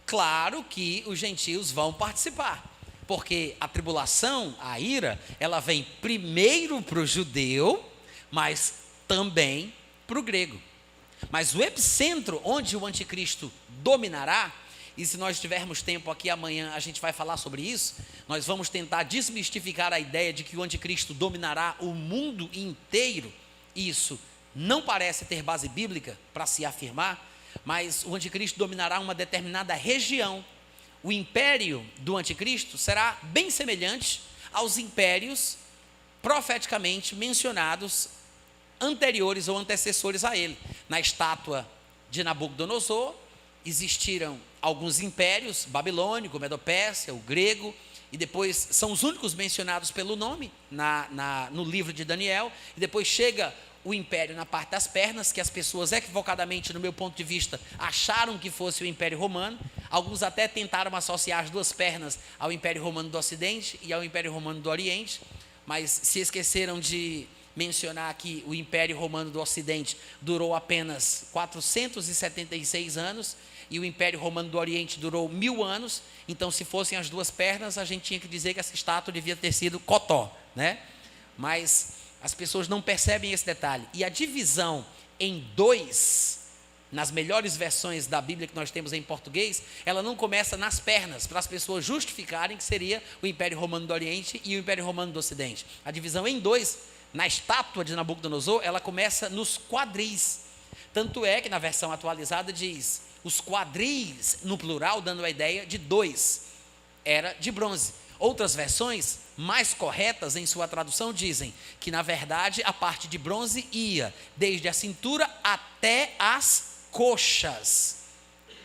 Claro que os gentios vão participar, porque a tribulação, a ira, ela vem primeiro para o judeu, mas também para o grego. Mas o epicentro onde o anticristo dominará, e se nós tivermos tempo aqui amanhã a gente vai falar sobre isso, nós vamos tentar desmistificar a ideia de que o anticristo dominará o mundo inteiro. Isso não parece ter base bíblica para se afirmar, mas o anticristo dominará uma determinada região. O império do anticristo será bem semelhante aos impérios profeticamente mencionados anteriores ou antecessores a ele. Na estátua de Nabucodonosor existiram alguns impérios, babilônico, Medo-Pérsia, o grego, e depois são os únicos mencionados pelo nome no livro de Daniel, e depois chega o império na parte das pernas, que as pessoas equivocadamente, no meu ponto de vista, acharam que fosse o Império Romano. Alguns até tentaram associar as duas pernas ao Império Romano do Ocidente e ao Império Romano do Oriente, mas se esqueceram de mencionar que o Império Romano do Ocidente durou apenas 476 anos, e o Império Romano do Oriente durou 1000 anos, então se fossem as duas pernas, a gente tinha que dizer que essa estátua devia ter sido Cotó, né? Mas as pessoas não percebem esse detalhe, e a divisão em dois, nas melhores versões da Bíblia que nós temos em português, ela não começa nas pernas, para as pessoas justificarem que seria o Império Romano do Oriente e o Império Romano do Ocidente. A divisão em dois, na estátua de Nabucodonosor, ela começa nos quadris, tanto é que na versão atualizada diz, os quadris no plural, dando a ideia de dois, era de bronze. Outras versões, mais corretas em sua tradução, dizem que na verdade a parte de bronze ia desde a cintura até as coxas.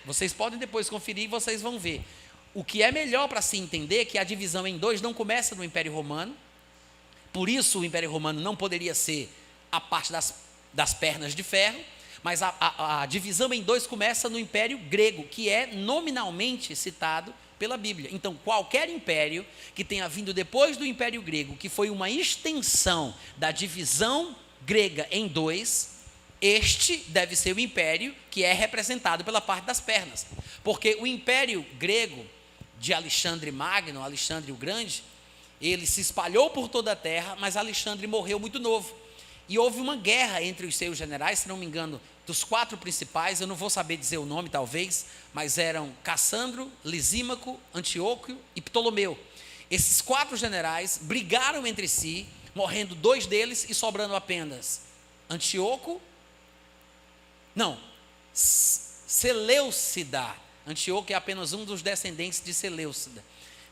Vocês podem depois conferir e vocês vão ver. O que é melhor para se entender que a divisão em dois não começa no Império Romano, por isso o Império Romano não poderia ser a parte das pernas de ferro, mas a divisão em dois começa no Império Grego, que é nominalmente citado pela Bíblia. Então, qualquer império que tenha vindo depois do Império Grego, que foi uma extensão da divisão grega em dois, este deve ser o império que é representado pela parte das pernas. Porque o Império Grego de Alexandre Magno, Alexandre o Grande, ele se espalhou por toda a terra, mas Alexandre morreu muito novo. E houve uma guerra entre os seus generais, se não me engano, dos 4 principais, eu não vou saber dizer o nome talvez, mas eram Cassandro, Lisímaco, Antíoco e Ptolomeu. Esses 4 generais brigaram entre si, morrendo 2 deles e sobrando apenas Seleucida. Antíoco é apenas um dos descendentes de Seleucida.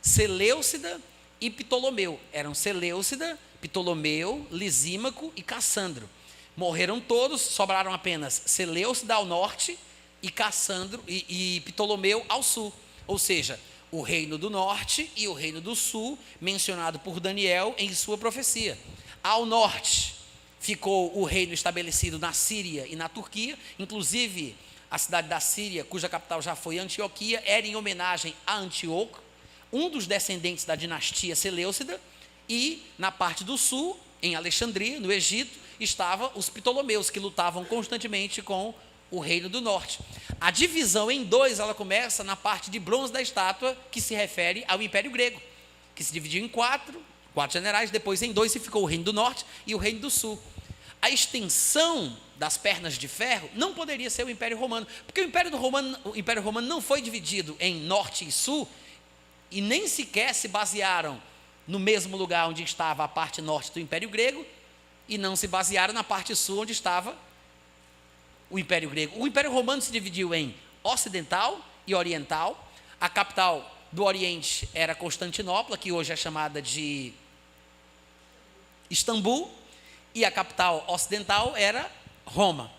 Seleucida e Ptolomeu. Eram Seleucida, Ptolomeu, Lisímaco e Cassandro. Morreram todos, sobraram apenas Seleucida ao norte e Cassandro e Ptolomeu ao sul. Ou seja, o reino do norte e o reino do sul, mencionado por Daniel em sua profecia. Ao norte ficou o reino estabelecido na Síria e na Turquia, inclusive a cidade da Síria, cuja capital já foi Antioquia, era em homenagem a Antíoco, um dos descendentes da dinastia Seleucida, e na parte do sul, em Alexandria, no Egito, estavam os Ptolomeus, que lutavam constantemente com o reino do norte. A divisão em dois, ela começa na parte de bronze da estátua, que se refere ao Império Grego, que se dividiu em 4 generais, depois em 2 se ficou o reino do norte e o reino do sul. A extensão das pernas de ferro não poderia ser o Império Romano, porque o Império Romano não foi dividido em norte e sul, e nem sequer se basearam no mesmo lugar onde estava a parte norte do Império Grego, e não se basearam na parte sul onde estava o Império Grego. O Império Romano se dividiu em ocidental e oriental. A capital do Oriente era Constantinopla, que hoje é chamada de Istambul, e a capital ocidental era Roma.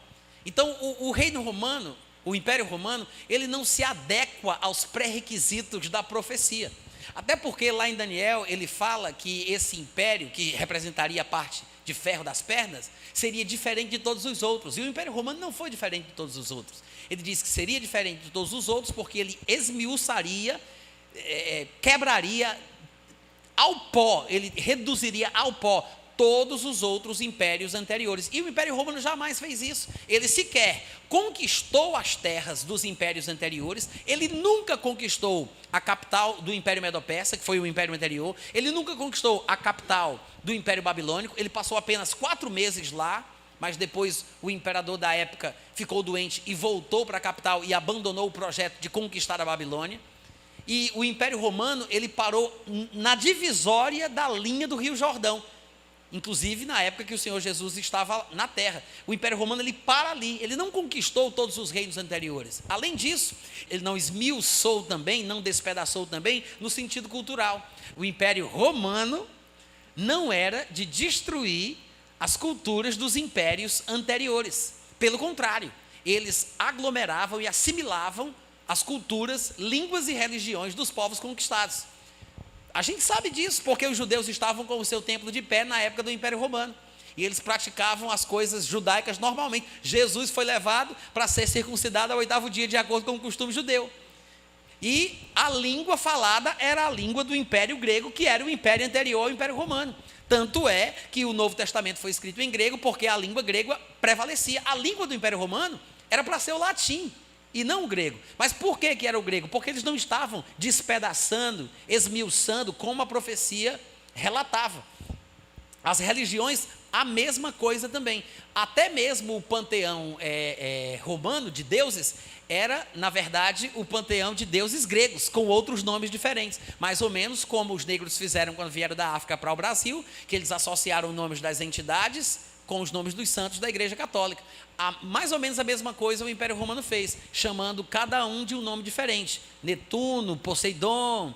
Então o reino romano, o Império Romano, ele não se adequa aos pré-requisitos da profecia. Até porque lá em Daniel ele fala que esse império, que representaria a parte de ferro das pernas, seria diferente de todos os outros. E o Império Romano não foi diferente de todos os outros. Ele diz que seria diferente de todos os outros porque ele esmiuçaria, quebraria ao pó, ele reduziria ao pó todos os outros impérios anteriores. E o Império Romano jamais fez isso. Ele sequer conquistou as terras dos impérios anteriores, ele nunca conquistou a capital do Império Medo-Persa, que foi o império anterior, ele nunca conquistou a capital do Império Babilônico, ele passou apenas 4 meses lá, mas depois o imperador da época ficou doente e voltou para a capital e abandonou o projeto de conquistar a Babilônia. E o Império Romano, ele parou na divisória da linha do Rio Jordão, inclusive na época que o Senhor Jesus estava na terra. O Império Romano, ele para ali, ele não conquistou todos os reinos anteriores. Além disso, ele não esmiuçou também, não despedaçou também, no sentido cultural. O Império Romano não era de destruir as culturas dos impérios anteriores. Pelo contrário, eles aglomeravam e assimilavam as culturas, línguas e religiões dos povos conquistados. A gente sabe disso, porque os judeus estavam com o seu templo de pé na época do Império Romano. E eles praticavam as coisas judaicas normalmente. Jesus foi levado para ser circuncidado ao 8º dia, de acordo com o costume judeu. E a língua falada era a língua do Império Grego, que era o império anterior ao Império Romano. Tanto é que o Novo Testamento foi escrito em grego, porque a língua grega prevalecia. A língua do Império Romano era para ser o latim, e não o grego. Mas por que era o grego? Porque eles não estavam despedaçando, esmiuçando, como a profecia relatava. As religiões, a mesma coisa também. Até mesmo o panteão romano de deuses era, na verdade, o panteão de deuses gregos, com outros nomes diferentes. Mais ou menos como os negros fizeram quando vieram da África para o Brasil, que eles associaram os nomes das entidades com os nomes dos santos da Igreja Católica. Mais ou menos a mesma coisa o Império Romano fez, chamando cada um de um nome diferente. Netuno, Poseidon,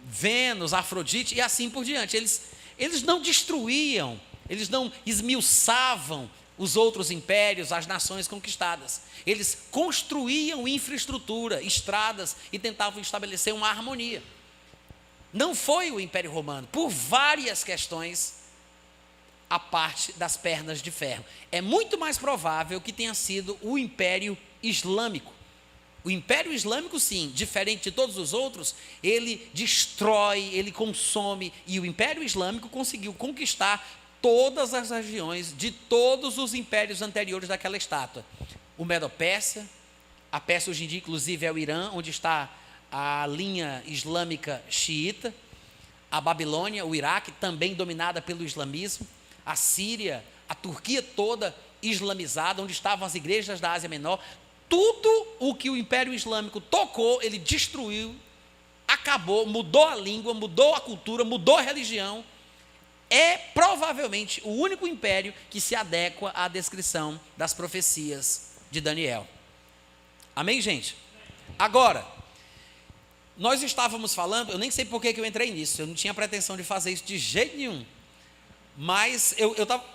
Vênus, Afrodite e assim por diante. Eles não destruíam, eles não esmiuçavam os outros impérios, as nações conquistadas. Eles construíam infraestrutura, estradas e tentavam estabelecer uma harmonia. Não foi o Império Romano, por várias questões, a parte das pernas de ferro. É muito mais provável que tenha sido o Império Islâmico. O Império Islâmico, sim, diferente de todos os outros, ele destrói, ele consome, e o Império Islâmico conseguiu conquistar todas as regiões de todos os impérios anteriores daquela estátua. O Medo-Pérsia, a Pérsia hoje em dia, inclusive, é o Irã, onde está a linha islâmica xiita, a Babilônia, o Iraque, também dominada pelo islamismo, a Síria, a Turquia toda islamizada, onde estavam as igrejas da Ásia Menor. Tudo o que o Império Islâmico tocou, ele destruiu, acabou, mudou a língua, mudou a cultura, mudou a religião. É provavelmente o único império que se adequa à descrição das profecias de Daniel. Amém, gente? Agora, nós estávamos falando, eu nem sei por que eu entrei nisso, eu não tinha pretensão de fazer isso de jeito nenhum. Mas eu estava...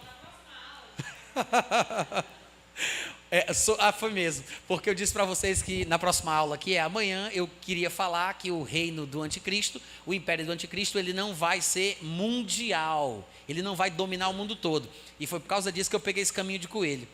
foi mesmo, porque eu disse para vocês que na próxima aula, que é amanhã, eu queria falar que o reino do anticristo, o império do anticristo, ele não vai ser mundial, ele não vai dominar o mundo todo. E foi por causa disso que eu peguei esse caminho de coelho,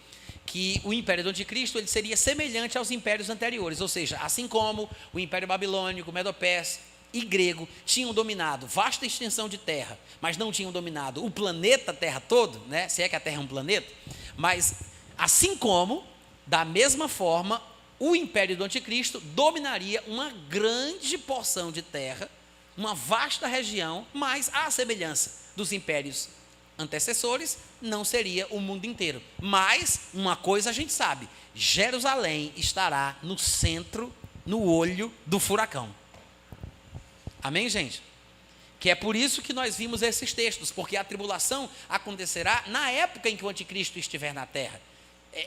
que o império do anticristo, ele seria semelhante aos impérios anteriores, ou seja, assim como o império babilônico, medo-persa e grego tinham dominado vasta extensão de terra, mas não tinham dominado o planeta Terra todo, né? Se é que a Terra é um planeta, mas assim como, da mesma forma, o império do anticristo dominaria uma grande porção de terra, uma vasta região, mas à semelhança dos impérios antecessores, não seria o mundo inteiro. Mas uma coisa a gente sabe: Jerusalém estará no centro, no olho do furacão. Amém, gente? Que é por isso que nós vimos esses textos, porque a tribulação acontecerá na época em que o anticristo estiver na terra.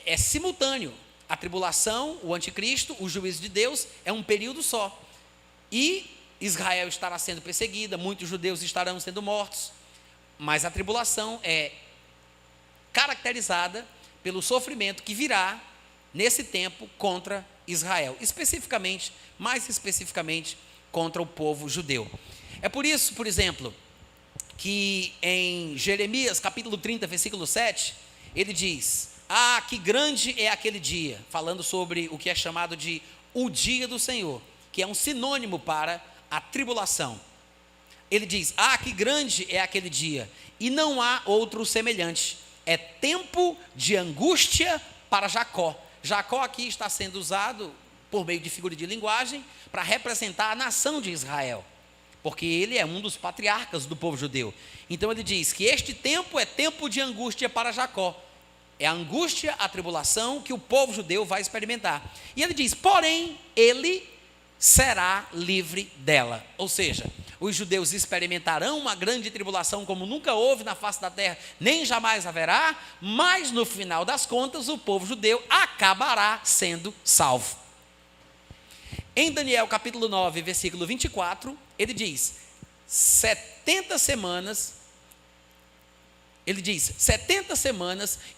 É simultâneo. A tribulação, o anticristo, o juízo de Deus, é um período só. E Israel estará sendo perseguida, muitos judeus estarão sendo mortos, mas a tribulação é caracterizada pelo sofrimento que virá nesse tempo contra Israel, especificamente, mais especificamente, contra o povo judeu. É por isso, por exemplo, que em Jeremias capítulo 30, versículo 7, ele diz: ah, que grande é aquele dia, falando sobre o que é chamado de o dia do Senhor, que é um sinônimo para a tribulação. Ele diz: ah, que grande é aquele dia, e não há outro semelhante, é tempo de angústia para Jacó. Jacó aqui está sendo usado por meio de figura de linguagem para representar a nação de Israel, porque ele é um dos patriarcas do povo judeu. Então ele diz que este tempo é tempo de angústia para Jacó. É a angústia, a tribulação que o povo judeu vai experimentar. E ele diz, porém, ele será livre dela. Ou seja, os judeus experimentarão uma grande tribulação como nunca houve na face da terra, nem jamais haverá, mas no final das contas o povo judeu acabará sendo salvo. Em Daniel capítulo 9, versículo 24, ele diz, 70 semanas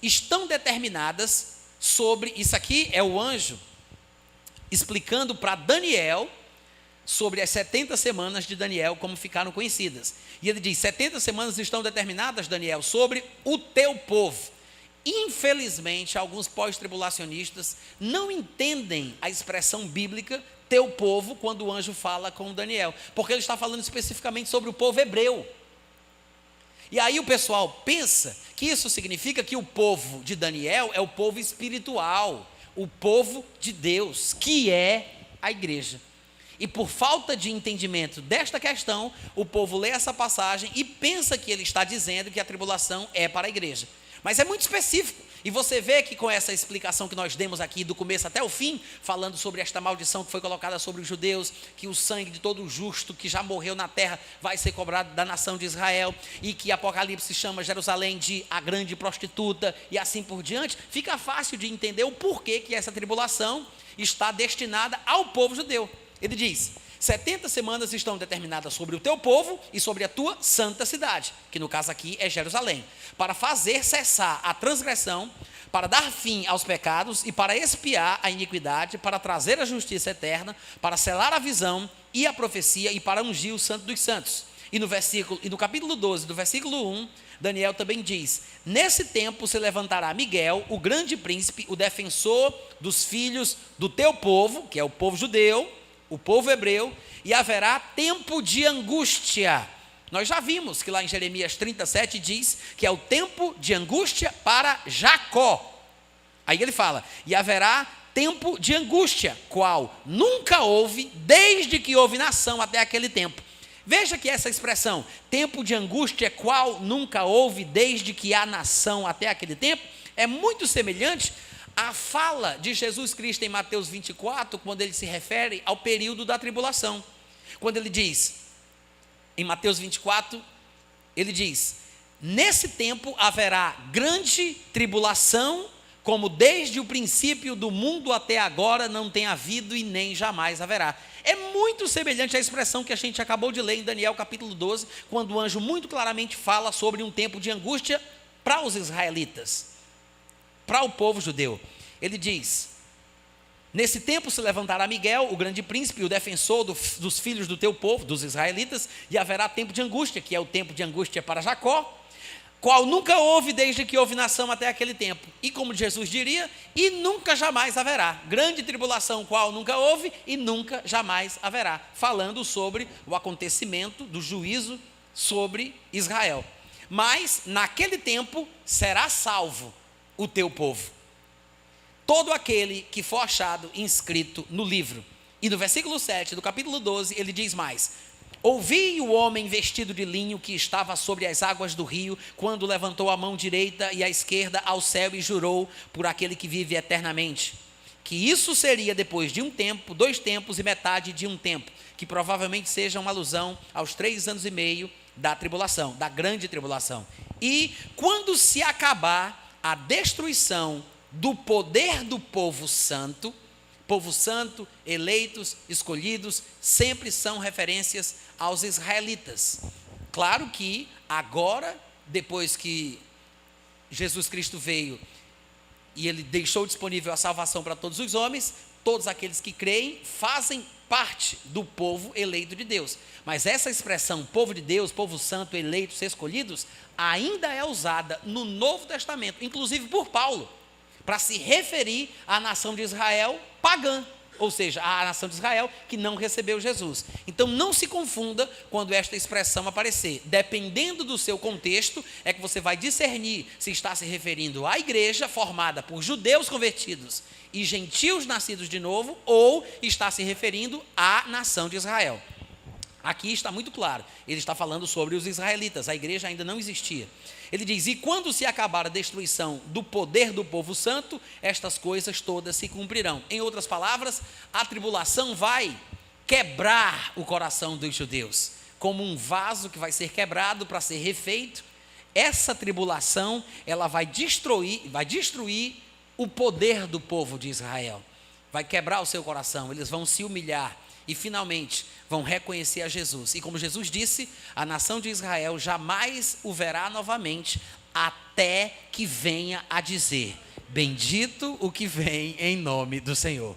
estão determinadas sobre, isso aqui é o anjo explicando para Daniel sobre as 70 semanas de Daniel, como ficaram conhecidas. E ele diz, 70 semanas estão determinadas, Daniel, sobre o teu povo. Infelizmente, alguns pós-tribulacionistas não entendem a expressão bíblica teu povo quando o anjo fala com Daniel, porque ele está falando especificamente sobre o povo hebreu. E aí o pessoal pensa que isso significa que o povo de Daniel é o povo espiritual, o povo de Deus, que é a igreja. E por falta de entendimento desta questão, o povo lê essa passagem e pensa que ele está dizendo que a tribulação é para a igreja. Mas é muito específico. E você vê que com essa explicação que nós demos aqui, do começo até o fim, falando sobre esta maldição que foi colocada sobre os judeus, que o sangue de todo justo que já morreu na terra vai ser cobrado da nação de Israel, e que Apocalipse chama Jerusalém de a grande prostituta, e assim por diante, fica fácil de entender o porquê que essa tribulação está destinada ao povo judeu. Ele diz, 70 semanas estão determinadas sobre o teu povo e sobre a tua santa cidade, que no caso aqui é Jerusalém, para fazer cessar a transgressão, para dar fim aos pecados e para expiar a iniquidade, para trazer a justiça eterna, para selar a visão e a profecia e para ungir o santo dos santos. E no capítulo 12, do versículo 1, Daniel também diz, nesse tempo se levantará Miguel, o grande príncipe, o defensor dos filhos do teu povo, que é o povo judeu, o povo hebreu, e haverá tempo de angústia. Nós já vimos que lá em Jeremias 37 diz que é o tempo de angústia para Jacó. Aí ele fala, e haverá tempo de angústia, qual nunca houve, desde que houve nação até aquele tempo. Veja que essa expressão, tempo de angústia, qual nunca houve, desde que há nação até aquele tempo, é muito semelhante a fala de Jesus Cristo em Mateus 24, quando ele se refere ao período da tribulação. Quando ele diz, em Mateus 24, ele diz, nesse tempo haverá grande tribulação, como desde o princípio do mundo até agora não tem havido e nem jamais haverá. É muito semelhante à expressão que a gente acabou de ler em Daniel capítulo 12, quando o anjo muito claramente fala sobre um tempo de angústia para os israelitas, para o povo judeu. Ele diz, nesse tempo se levantará Miguel, o grande príncipe, o defensor dos filhos do teu povo, dos israelitas, e haverá tempo de angústia, que é o tempo de angústia para Jacó, qual nunca houve desde que houve nação até aquele tempo. E como Jesus diria, e nunca jamais haverá. Grande tribulação, qual nunca houve e nunca jamais haverá. Falando sobre o acontecimento do juízo sobre Israel. Mas naquele tempo será salvo o teu povo, todo aquele que for achado inscrito no livro. E no versículo 7 do capítulo 12, ele diz mais, ouvi o homem vestido de linho que estava sobre as águas do rio, quando levantou a mão direita e a esquerda ao céu e jurou por aquele que vive eternamente, que isso seria depois de um tempo, 2 tempos e metade de um tempo, que provavelmente seja uma alusão aos 3 anos e meio da tribulação, da grande tribulação. E quando se acabar a destruição do poder do povo santo, eleitos, escolhidos, sempre são referências aos israelitas. Claro que agora, depois que Jesus Cristo veio e ele deixou disponível a salvação para todos os homens, todos aqueles que creem fazem parte do povo eleito de Deus. Mas essa expressão, povo de Deus, povo santo, eleitos, escolhidos, ainda é usada no Novo Testamento, inclusive por Paulo, para se referir à nação de Israel pagã, ou seja, à nação de Israel que não recebeu Jesus. Então não se confunda quando esta expressão aparecer. Dependendo do seu contexto, é que você vai discernir se está se referindo à igreja formada por judeus convertidos e gentios nascidos de novo, ou está se referindo à nação de Israel. Aqui está muito claro, ele está falando sobre os israelitas, a igreja ainda não existia. Ele diz: e quando se acabar a destruição do poder do povo santo, estas coisas todas se cumprirão. Em outras palavras, a tribulação vai quebrar o coração dos judeus, como um vaso que vai ser quebrado para ser refeito. Essa tribulação, ela vai destruir o poder do povo de Israel, vai quebrar o seu coração, eles vão se humilhar e finalmente vão reconhecer a Jesus. E como Jesus disse, a nação de Israel jamais o verá novamente, até que venha a dizer: bendito o que vem em nome do Senhor.